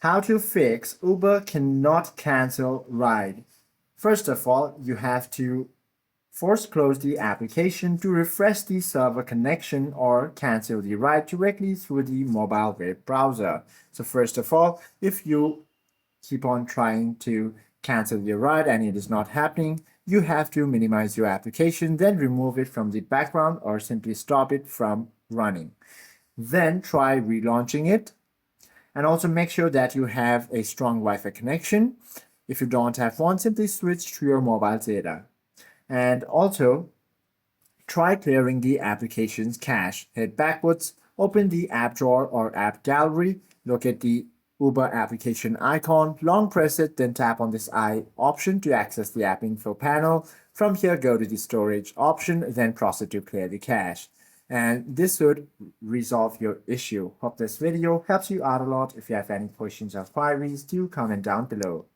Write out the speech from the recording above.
How to fix Uber cannot cancel ride. First of all, you have to force close the application to refresh the server connection or cancel the ride directly through the mobile web browser. So first of all, if you keep on trying to cancel your ride and it is not happening, you have to minimize your application, then remove it from the background or simply stop it from running. Then try relaunching it and also make sure that you have a strong Wi-Fi connection. If you don't have one, simply switch to your mobile data. And also try clearing the application's cache. Head backwards, open the app drawer or app gallery, look at the Uber application icon, long press it, then tap on this I option to access the app info panel. From here, go to the storage option, then proceed to clear the cache. And this should resolve your issue. Hope this video helps you out a lot. If you have any questions or queries, do comment down below.